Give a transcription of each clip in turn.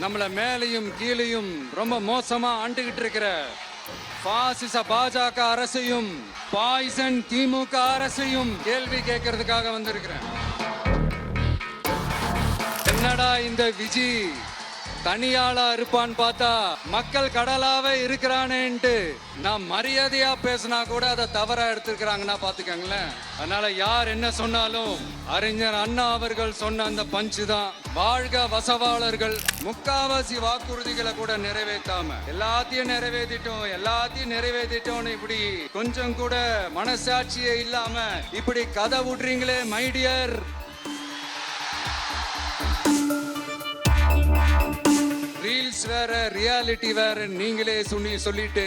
நம்மள மேலையும் கீழையும் ரொம்ப மோசமா ஆண்டுகிட்டு இருக்கிற பாசிச பாஜக அரசையும் பாய்சன் திமுக அரசையும் கேள்வி கேட்கறதுக்காக வந்திருக்கிறேன். என்னடா இந்த விஜி தனியாளா இருப்பான்னு பார்த்தா மக்கள் கடலாவே இருக்கிறானேன்ட்டு நான் மரியாதையா பேசினா கூட அதை தவறா எடுத்திருக்கிறாங்கன்னா பாத்துக்கங்களேன். அதனால யார் என்ன சொன்னாலும் அறிஞர் அண்ணா அவர்கள் சொன்ன அந்த பஞ்சு தான். வாழ்க வசவாளர்கள். முக்காவாசி வாக்குறுதிகளை கூட நிறைவேற்றாம எல்லாத்தையும் நிறைவேற்றிட்டோம் இப்படி கொஞ்சம் கூட மனசாட்சியே இல்லாம இப்படி கதை விடுறீங்களே மைடியர். ரீல்ஸ் வேற ரியாலிட்டி வேற நீங்களே சொல்லிட்டு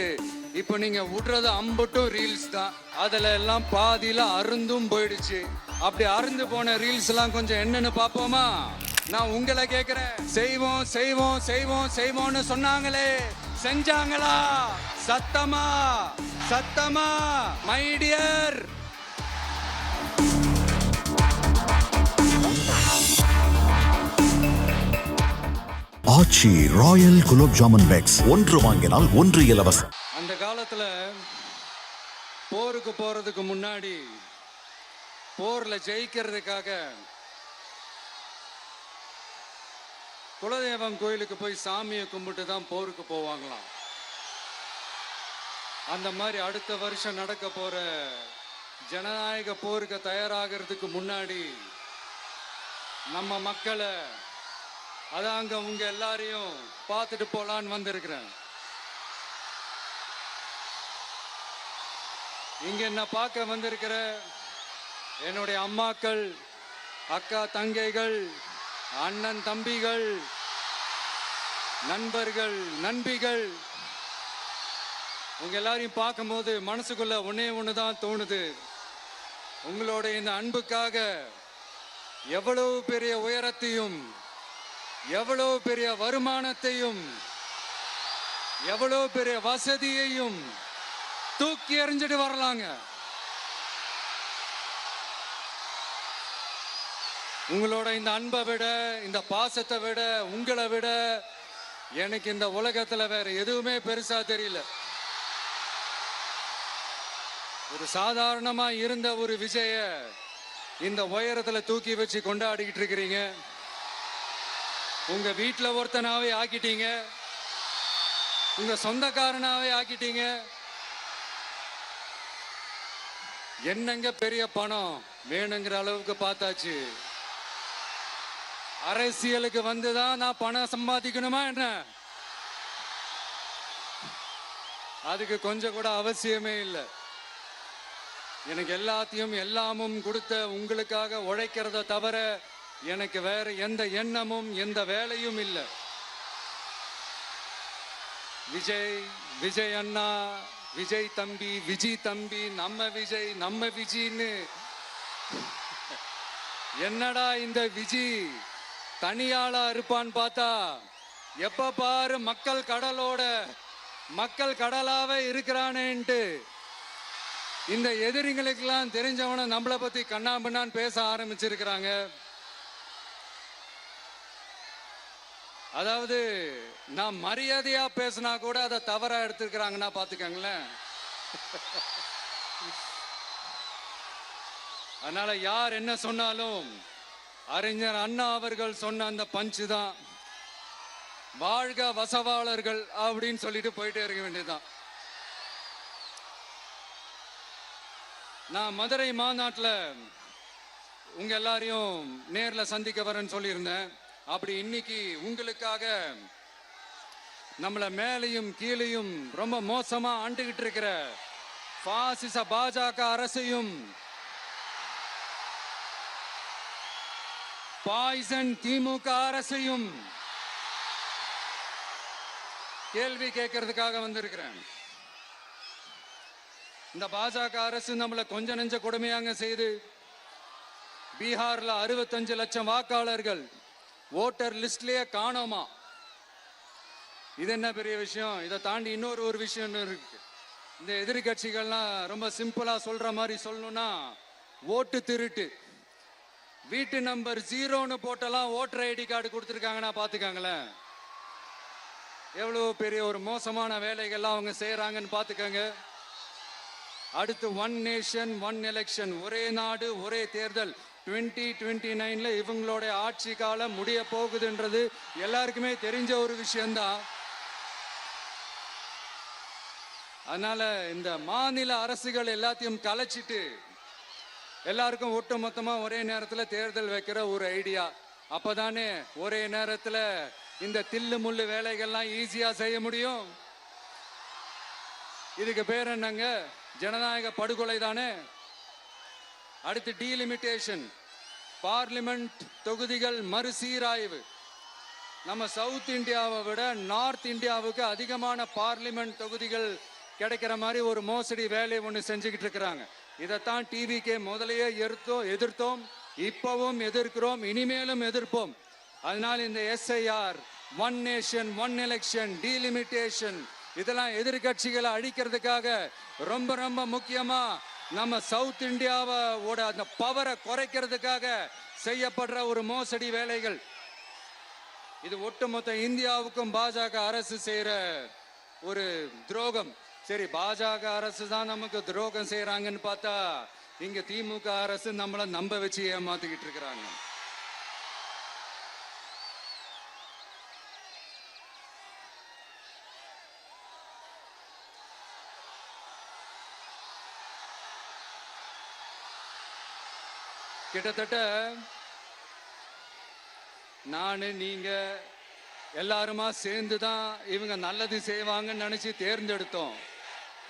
இப்போ நீங்க விடுறது அம்பட்டும் ரீல்ஸ் தான். அதுல எல்லாம் பாதியில அருந்தும் போயிடுச்சு. அப்படி அருந்து போன ரீல்ஸ் எல்லாம் கொஞ்சம் என்னன்னு பாப்போமா? நான் உங்களை கேக்குறேன், செய்வோம் செய்வோம் செய்வோம் செய்வோம்னு சொன்னாங்களே, செஞ்சாங்களா? சத்தமா சத்தமா my dear. Aachi royal gulab jamun packs, ஒன்று வாங்கினால் ஒன்று இலவசம். அந்த காலத்துல போருக்கு போறதுக்கு முன்னாடி போர்ல ஜெயிக்கிறதுக்காக குலதெய்வம் கோயிலுக்கு போய் சாமியை கும்பிட்டு தான் போருக்கு போவாங்களாம். அந்த மாதிரி அடுத்த வருஷம் நடக்க போற ஜனநாயக போருக்கு தயாராகிறதுக்கு முன்னாடி நம்ம மக்களை அதாங்க உங்க எல்லாரையும் பார்த்துட்டு போலான்னு வந்திருக்கிறேன். இங்க என்ன பார்க்க வந்திருக்கிற என்னுடைய அம்மாக்கள், அக்கா தங்கைகள், அண்ணன் தம்பிகள், நண்பர்கள், நண்பிகள், உங்க எல்லாரையும் பார்க்கும்போது மனசுக்குள்ள ஒண்ணுதான் தோணுது. உங்களோட இந்த அன்புக்காக எவ்வளவு பெரிய உயரத்தையும், எவ்வளவு பெரிய வருமானத்தையும், எவ்வளவு பெரிய வசதியையும் தூக்கி எறிஞ்சிட்டு வரலாங்க. உங்களோட இந்த அன்பை விட, இந்த பாசத்தை விட, உங்களை விட எனக்கு இந்த உலகத்துல வேற எதுவுமே பெருசா தெரியல. ஒரு சாதாரணமா இருந்த ஒரு விஜய இந்த உயரத்துல தூக்கி வச்சு கொண்டாடிக்கிட்டு இருக்கிறீங்க. உங்க வீட்டுல ஒருத்தனாவே ஆக்கிட்டீங்க, உங்க சொந்தக்காரனாவே ஆக்கிட்டீங்க. என்னங்க பெரிய பணம் வேணுங்கிற அளவுக்கு பார்த்தாச்சு. அரசியலுக்கு வந்துதான் நான் பணம் சம்பாதிக்கணுமா என்ன? அதுக்கு கொஞ்சம் கூட அவசியமே இல்லை. எனக்கு எல்லாத்தையும் எல்லாமும் கொடுத்த உங்களுக்காக உழைக்கிறத தவிர எனக்கு வேற எந்த எண்ணமும் எந்த வேலையும் இல்லை. விஜய் அண்ணா, விஜய் தம்பி, விஜி தம்பி, நம்ம விஜய், நம்ம விஜின்னு என்னடா இந்த விஜி தனியாளா இருப்பான்னு பார்த்தா எப்ப பாரு மக்கள் கடலாவே இருக்கிறானேன்ட்டு இந்த எதிரிகளுக்கெல்லாம் தெரிஞ்சவன நம்மளை பத்தி கண்ணாபின்னான்னு பேச ஆரம்பிச்சிருக்கிறாங்க. அதாவது நான் மரியாதையா பேசினா கூட அதை தவறா எடுத்திருக்கிறாங்கன்னா பாத்துக்கங்களேன். அதனால யார் என்ன சொன்னாலும் அறிஞர் அண்ணா அவர்கள் சொன்ன அந்த பஞ்சு தான். வாழ்க வசவாளர்கள் அப்படின்னு சொல்லிட்டு போயிட்டே இருக்க வேண்டியதுதான். நான் மதுரை மாநாட்டில் உங்க எல்லாரையும் நேர்ல சந்திக்க வரேன்னு சொல்லியிருந்தேன். அப்படி இன்னைக்கு உங்களுக்காக நம்மள மேலையும் கீழையும் ரொம்ப மோசமா ஆண்டுகிட்டு இருக்கிற பாசிச பாஜக அரசையும் பாய்சன் திமுக அரசையும் கேள்வி கேட்கறதுக்காக வந்திருக்கிறேன். இந்த பாஜக அரசு நம்மள கொஞ்ச நெஞ்ச கொடுமையாங்க செய்து பீகார்ல 65 லட்சம் வாக்காளர்கள் ஓட்டர் லிஸ்ட்லயே காணோமா. இது என்ன பெரிய விஷயம்? இதை தாண்டி இன்னொரு விஷயம் இருக்கு. இந்த எதிரி கட்சிகள்லாம் ரொம்ப சிம்பிளா சொல்ற மாதிரி சொல்லணும்னா ஓட்டு திருட்டு. வீட்டு நம்பர் 0ன்னு போட்டெல்லாம் ஓட்டர் ஐடி கார்டு கொடுத்துருக்காங்கன்னா பாத்துக்காங்களேன். எவ்வளவு பெரிய ஒரு மோசமான வேலைகள்லாம் அவங்க செய்யறாங்கன்னு பாத்துக்கோங்க. அடுத்து ஒன் நேஷன் ஒன் எலெக்ஷன், ஒரே நாடு ஒரே தேர்தல். 2029ல இவங்களோட ஆட்சி காலம் முடிய போகுதுன்றது எல்லாருக்குமே தெரிஞ்ச ஒரு விஷயம்தான். அதனால இந்த மாநில அரசுகள் எல்லாத்தையும் கலைச்சிட்டு எல்லாருக்கும் ஒட்டுமொத்தமா ஒரே நேரத்துல தேர்தல் வைக்கிற ஒரு ஐடியா. அப்பதானே ஒரே நேரத்துல இந்த தில்லு முள்ளு வேலைகள்லாம் ஈஸியா செய்ய முடியும். இதுக்கு பேர் என்னங்க? ஜனநாயக படுகொலை தானே. அடுத்து டீலிமிட்டேஷன், பார்லிமெண்ட் தொகுதிகள் மறுசீராய்வு. நம்ம சவுத் இந்தியாவை விட நார்த் இந்தியாவுக்கு அதிகமான பார்லிமெண்ட் தொகுதிகள் கிடைக்கிற மாதிரி ஒரு மோசடி வேலை ஒன்று செஞ்சுக்கிட்டு இருக்கிறாங்க. இதைத்தான் டிவிகே முதலையே எதிர்த்தோம், இப்பவும் எதிர்க்கிறோம், இனிமேலும் எதிர்ப்போம். அதனால் இந்த SIR, one nation one election, delimitation இதெல்லாம் எதிர்கட்சிகளை அழிக்கிறதுக்காக ரொம்ப ரொம்ப முக்கியமா நம்ம சவுத் இந்தியாவோட அந்த பவரை குறைக்கிறதுக்காக செய்யப்படுற ஒரு மோசடி வேலைகள். இது ஒட்டுமொத்த இந்தியாவுக்கும் பாஜக அரசு செய்யற ஒரு துரோகம். சரி, பாஜக அரசு தான் நமக்கு துரோகம் செய்யறாங்கன்னு பார்த்தா இங்க திமுக அரசு நம்மள நம்ப வச்சு ஏமாத்திக்கிட்டு இருக்கிறாங்க. கிட்டத்தட்ட நானு நீங்க எல்லாருமா சேர்ந்து தான் இவங்க நல்லது செய்வாங்கன்னு நினைச்சு தேர்ந்தெடுத்தோம்.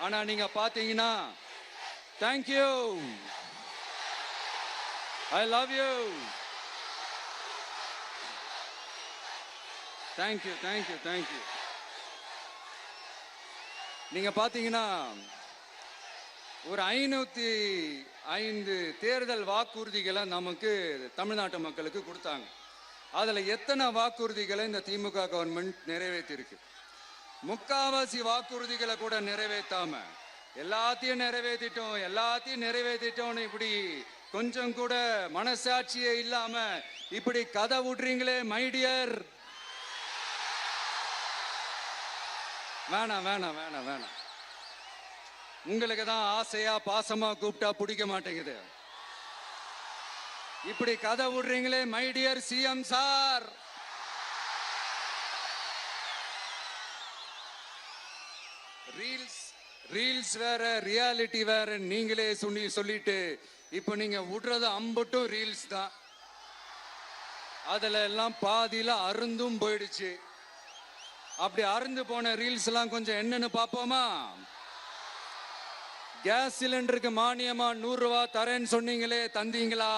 ஆனா நீங்க பாத்தீங்கன்னா, thank you, I love you, thank you thank you thank you. நீங்க பாத்தீங்கன்னா ஒரு 505 தேர்தல் வாக்குறுதிகளை நமக்கு தமிழ்நாட்டு மக்களுக்கு கொடுத்தாங்க. அதுல எத்தனை வாக்குறுதிகளை இந்த திமுக கவர்மெண்ட் நிறைவேற்றிருக்கு? முக்காவாசி வாக்குறுதிகளை கூட நிறைவேற்றாம எல்லாத்தையும் நிறைவேற்றிட்டோம்னு இப்படி கொஞ்சம் கூட மனசாட்சியே இல்லாம இப்படி கதை விடுறீங்களே மைடியர். வேணாம் வேணாம் வேணாம் வேணாம். உங்களுக்கு தான் ஆசையா பாசமா கூப்பிட்டா பிடிக்க மாட்டேங்குது. இப்படி கதை விடுறீங்களே மைடியர் சிஎம் சார். ரீல்ஸ் வேற ரியாலிட்டி வேற நீங்களே சொல்லிட்டு இப்ப நீங்க விடுறது அம்பட்டும் ரீல்ஸ் தான். அதுல எல்லாம் பாதியில அருந்தும் போயிடுச்சு. அப்படி அருந்து போன ரீல்ஸ் எல்லாம் கொஞ்சம் என்னன்னு பாப்போமா? கேஸ் சிலிண்டருக்கு மானியமா 100 ரூபாய் தரேன்னு சொன்னீங்களே, தந்தீங்களா?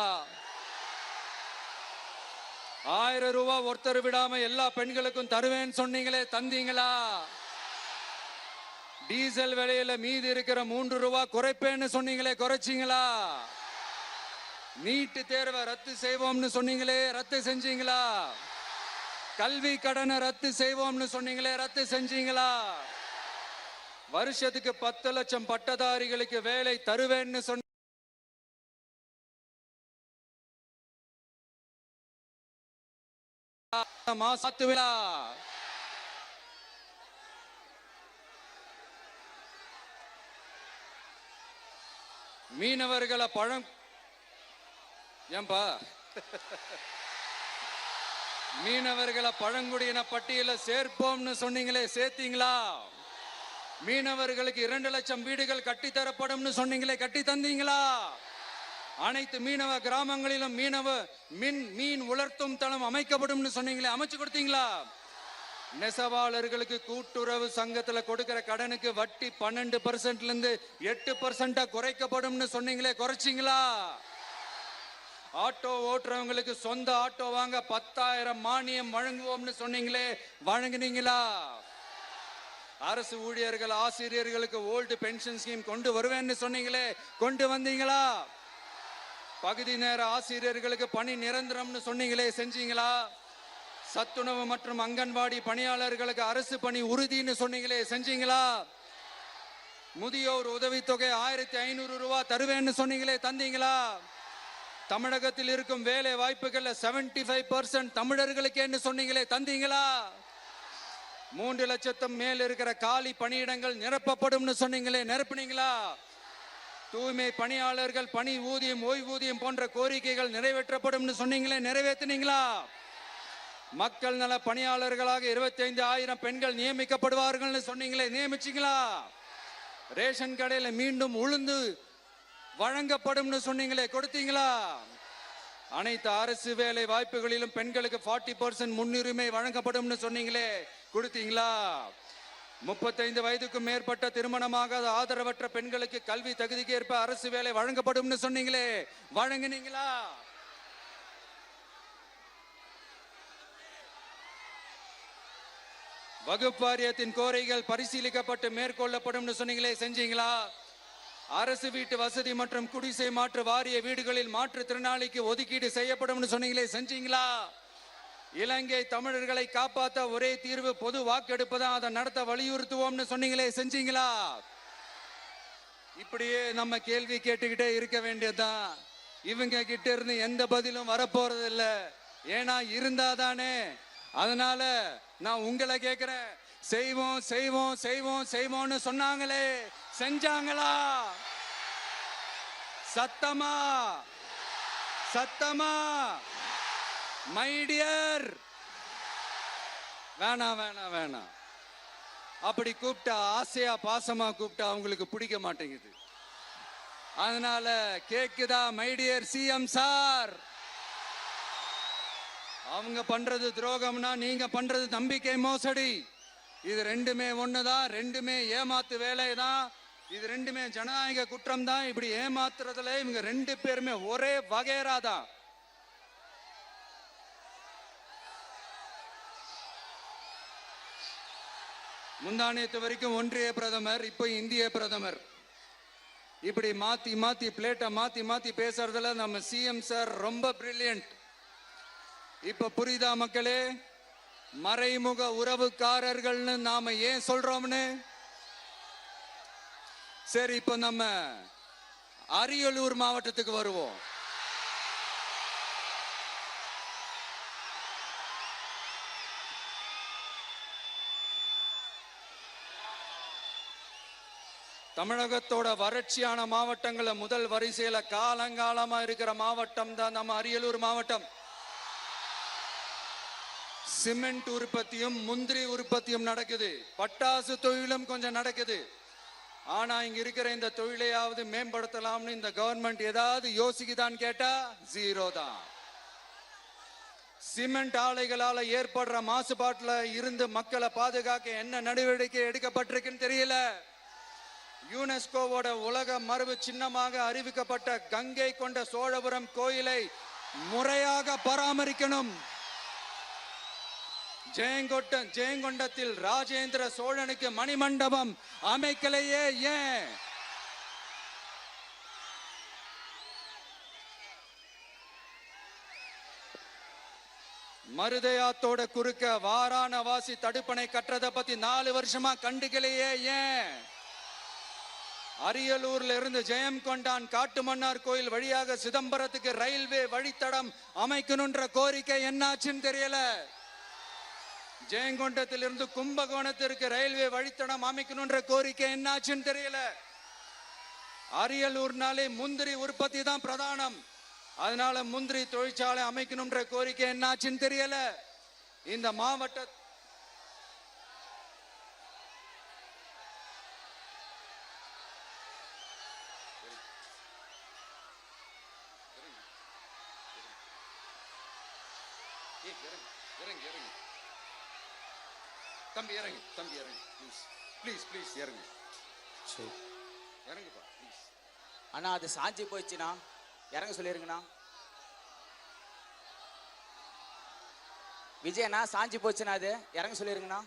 1000 ரூபாய் ஒருத்தர் விடாம எல்லா பெண்களுக்கும் தருவேன்னு சொன்னீங்களே, தந்தீங்களா? டீசல் விலையில மீதி இருக்கிற 3 ரூபாய் குறைப்பேன்னு சொன்னீங்களே, குறைச்சிங்களா? நீட்டு தேர்வை ரத்து செய்வோம்னு சொன்னீங்களே, ரத்து செஞ்சீங்களா? கல்வி கடனை ரத்து செய்வோம்னு சொன்னீங்களே, ரத்து செஞ்சீங்களா? வருஷத்துக்கு 10 லட்சம் பட்டதாரிகளுக்கு வேலை தருவேன்னு சொன்ன மீனவர்களை மீனவர்களை பழங்குடியின பட்டியல சேர்ப்போம்னு சொன்னீங்களே, சேர்த்தீங்களா? மீனவர்களுக்கு 2 லட்சம் வீடுகள் கட்டித்தரப்படும் சொன்னீங்களே, கட்டி தந்தீங்களா? அனைத்து மீனவ கிராமங்களிலும் மீன் உலர்த்தும் தளம் அமைக்கப்படும் சொன்னீங்களே, அமைச்சு கொடுத்தீங்களா? நெசவாளர்களுக்கு கூட்டுறவு சங்கத்துல கொடுக்கிற கடனுக்கு வட்டி 12% இருந்து 8% குறைக்கப்படும் சொன்னீங்களே, குறைச்சிங்களா? ஆட்டோ ஓட்டுறவங்களுக்கு சொந்த ஆட்டோ வாங்க 10,000 மானியம் வழங்குவோம்னு சொன்னீங்களே, வழங்குனீங்களா? அரசு ஊழியர்கள் ஆசிரியர்களுக்கு ஓல்டு பென்ஷன் ஸ்கீம் கொண்டு வருவேன்னு சொன்னீங்களே, கொண்டு வந்தீங்களா? பகுதி நேர ஆசிரியர்களுக்கு பணி நிரந்தரம்னு சொன்னீங்களே, செஞ்சீங்களா? சத்துணவு மற்றும் அங்கன்வாடி பணியாளர்களுக்கு அரசு பணி உறுதின்னு சொன்னீங்களே, செஞ்சீங்களா? முதியோர் உதவித்தொகை 1500 ரூபாய் தருவேன்னு சொன்னீங்களே, தந்தீங்களா? தமிழகத்தில் இருக்கும் வேலை வாய்ப்புகள்ல 75% தமிழர்களுக்கு சொன்னீங்களே, தந்தீங்களா? 3,00,000 மேல் இருக்கிற காலி பணியிடங்கள் நிரப்பப்படும்னு சொன்னீங்களே, நிரப்புனீங்களா? தூய்மை பணியாளர்கள் பணி ஊதியம், ஓய்வூதியம் போன்ற கோரிக்கைகள் நிறைவேற்றப்படும் சொன்னீங்களே, நிறைவேற்றினீங்களா? மக்கள் நல பணியாளர்களாக 25,000 பெண்கள் நியமிக்கப்படுவார்கள் சொன்னீங்களே, நியமிச்சீங்களா? ரேஷன் கடையில மீண்டும் உளுந்து வழங்கப்படும் சொன்னீங்களே, கொடுத்தீங்களா? அனைத்து அரசு வேலை வாய்ப்புகளிலும் பெண்களுக்கு 40% முன்னுரிமை வழங்கப்படும் சொன்னீங்களே, கொடுத்தீங்களா? 35 வயதுக்கும் மேற்பட்ட திருமணமாகாத ஆதரவற்ற பெண்களுக்கு கல்வி தகுதிக்கு ஏற்ப அரசு வேலை வழங்கப்படும் சொன்னீங்களே, வழங்கினீங்களா? வகுப்பு வாரியத்தின் கோரிக்கைகள் பரிசீலிக்கப்பட்டு மேற்கொள்ளப்படும் சொன்னீங்களே, செஞ்சீங்களா? அரசு வீட்டு வசதி மற்றும் குடிசை மாற்று வாரிய வீடுகளில் மாற்றுத்திறனாளிக்கு ஒதுக்கீடு செய்யப்படும் சொன்னீங்களே, செஞ்சீங்களா? இலங்கை தமிழர்களை காப்பாற்ற ஒரே தீர்வு பொது வாக்கெடுப்பு தான், அதை நடத்த வலியுறுத்துவோம்னு சொன்னீங்களே, செஞ்சீங்களா? இப்படியே நம்ம கேள்வி கேட்டுக்கிட்டே இருக்க வேண்டியதுதான். இவங்க கிட்ட இருந்து எந்த பதிலும் வரப்போறது இல்ல. ஏன்னா இருந்தாதானே. அதனால நான் உங்களை கேட்கிறேன், செய்வோம் செய்வோம் செய்வோம் செய்வோம்னு சொன்னாங்களே, செஞ்சாங்களா? சத்தமா சத்தமா? மை டியர், வேணாம் வேணாம் வேணாம். அப்படி கூப்பிட்டா, ஆசையா பாசமா கூப்பிட்டா அவங்களுக்கு பிடிக்க மாட்டேங்குது. அதனால கேக்குதா மை டியர் சிஎம் சார்? அவங்க பண்றது துரோகம்னா நீங்க பண்றது நம்பிக்கை மோசடி. இது ரெண்டுமே ஒண்ணுதான், ரெண்டுமே ஏமாத்து வேலைதான், இது ரெண்டுமே ஜனநாயக குற்றம் தான். இப்படி ஏமாத்துறதுல இவங்க ரெண்டு பேருமே ஒரே வகைரா தான். முந்தானேத்து வரைக்கும் ஒன்றிய பிரதமர், இப்போ இந்திய பிரதமர். இப்படி மாத்தி மாத்தி பிளேட்டை மாத்தி மாத்தி பேசுறதுல நம்ம சிஎம் சார் ரொம்ப பிரில்லியன்ட். இப்ப புரியுதா மக்களே? மறைமுக உறவுக்காரர்கள்னு நாம ஏன் சொல்றோம்னு. சரி, இப்ப நம்ம அரியலூர் மாவட்டத்துக்கு வருவோம். தமிழகத்தோட வறட்சியான மாவட்டங்கள முதல் வரிசையில காலங்காலமா இருக்கிற மாவட்டம் தான் நம்ம அரியலூர் மாவட்டம். சிமெண்ட் உற்பத்தியும் முந்திரி உற்பத்தியும் நடக்குது, பட்டாசு தொழிலும் கொஞ்சம் நடக்குது. ஆனா இங்க இருக்கிற இந்த தொழிலையாவது மேம்படுத்தலாம்னு இந்த கவர்மெண்ட் ஏதாவது யோசிக்குதான்னு கேட்டா ஜீரோ தான். சிமெண்ட் ஆலைகளால ஏற்படுற மாசுபாட்டுல இருந்து மக்களை பாதுகாக்க என்ன நடவடிக்கை எடுக்கப்பட்டிருக்குன்னு தெரியல. யுனெஸ்கோவோட உலக மரபு சின்னமாக அறிவிக்கப்பட்ட கங்கை கொண்ட சோழபுரம் கோயிலை முறையாக பராமரிக்கணும். ஜெயங்கொண்டத்தில் ராஜேந்திர சோழனுக்கு மணிமண்டபம் அமைக்கலையே ஏன்? மருதையாத்தோட குறுக்க வாராணவாசி தடுப்பணை கட்டுறதை பத்தி 4 வருஷமா கண்டுக்கலையே ஏன்? அரியலூர்ல இருந்து ஜெயங்கொண்டான் காட்டுமன்னார் கோயில் வழியாக சிதம்பரத்துக்கு ரயில்வே வழித்தடம் அமைக்கணும்ன்ற கோரிக்கை என்னாச்சுன்னு தெரியல. ஜெயங்கொண்டத்திலிருந்து கும்பகோணத்திற்கு ரயில்வே வழித்தடம் அமைக்கணும்ன்ற கோரிக்கை என்னாச்சுன்னு தெரியல. அரியலூர்னாலே முந்திரி உற்பத்தி தான் பிரதானம். அதனால முந்திரி தொழிற்சாலை அமைக்கணும்ன்ற கோரிக்கை என்னாச்சுன்னு தெரியல. இந்த மாவட்ட தம்பி இறங்கு, தம்பி இறங்கு, ப்ளீஸ் ப்ளீஸ் ப்ளீஸ் இறங்கு. சரி இறங்குப்பா ப்ளீஸ். அண்ணா அது சாஞ்சி போயிடுச்சுண்ணா, இறங்க சொல்லிருங்கண்ணா. விஜயண்ணா சாஞ்சி போச்சுண்ணா, அது இறங்க சொல்லிருங்கண்ணா.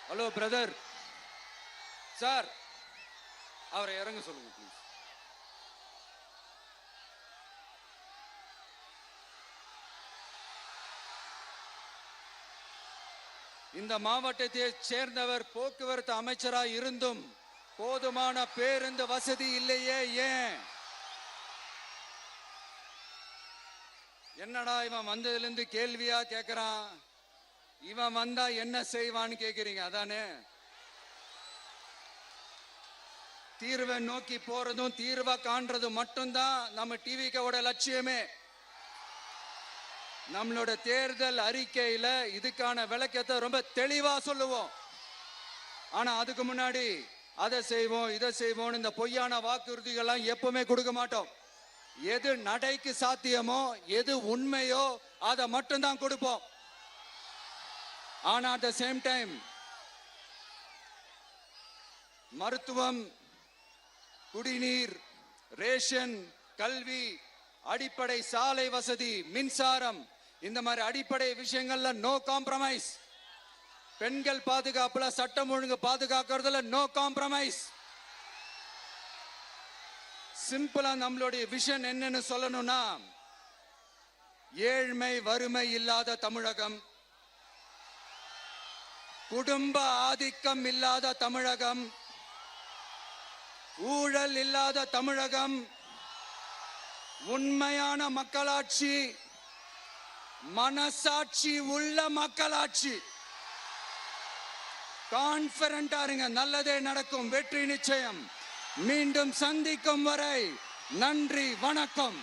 ஹலோ பிரதர் சார், அவரை இறங்க சொல்லுங்க ப்ளீஸ். இந்த மாவட்டத்தை சேர்ந்தவர் போக்குவரத்து அமைச்சராக இருந்தும் போதுமான பேருந்து வசதி இல்லையே, ஏன்? என்னடா இவன் வந்ததுல இருந்து கேள்வியா கேக்குறான், இவன் வந்தா என்ன செய்வான்னு கேக்குறீங்க அதானே? தீர்வை நோக்கி போறதும் தீர்வை காண்றதும் மட்டும்தான் நம்ம டிவிக்கோட லட்சியமே. நம்மளோட தேர்தல் அறிக்கையில இதுக்கான விளக்கத்தை ரொம்ப தெளிவா சொல்லுவோம். ஆனா அதுக்கு முன்னாடி அதை செய்வோம் இதை செய்வோம் இந்த பொய்யான வாக்குறுதிகள்லாம் எப்பவுமே கொடுக்க மாட்டோம். எது நடைக்கு சாத்தியமோ எது உண்மையோ அதை மட்டும்தான் கொடுப்போம். ஆனா அட் த சேம் டைம் மருத்துவம், குடிநீர், ரேஷன், கல்வி, அடிப்படை சாலை வசதி, மின்சாரம், இந்த மாதிரி அடிப்படை விஷயங்கள்ல நோ காம்ப்ரமைஸ். பெண்கள் பாதுகாப்புல, சட்டம் ஒழுங்கு பாதுகாக்கிறதுல நோ காம்ப்ரமைஸ். சிம்பிளா நம்மளுடைய விஷன் என்னன்னு சொல்லணும்னா, ஏழ்மை வறுமை இல்லாத தமிழகம், குடும்ப ஆதிக்கம் இல்லாத தமிழகம், ஊழல் இல்லாத தமிழகம், உண்மையான மக்களாட்சி, மனசாட்சி உள்ள மக்களாட்சி. கான்பிடண்டா இருங்க, நல்லதே நடக்கும், வெற்றி நிச்சயம். மீண்டும் சந்திக்கும் வரை நன்றி, வணக்கம்.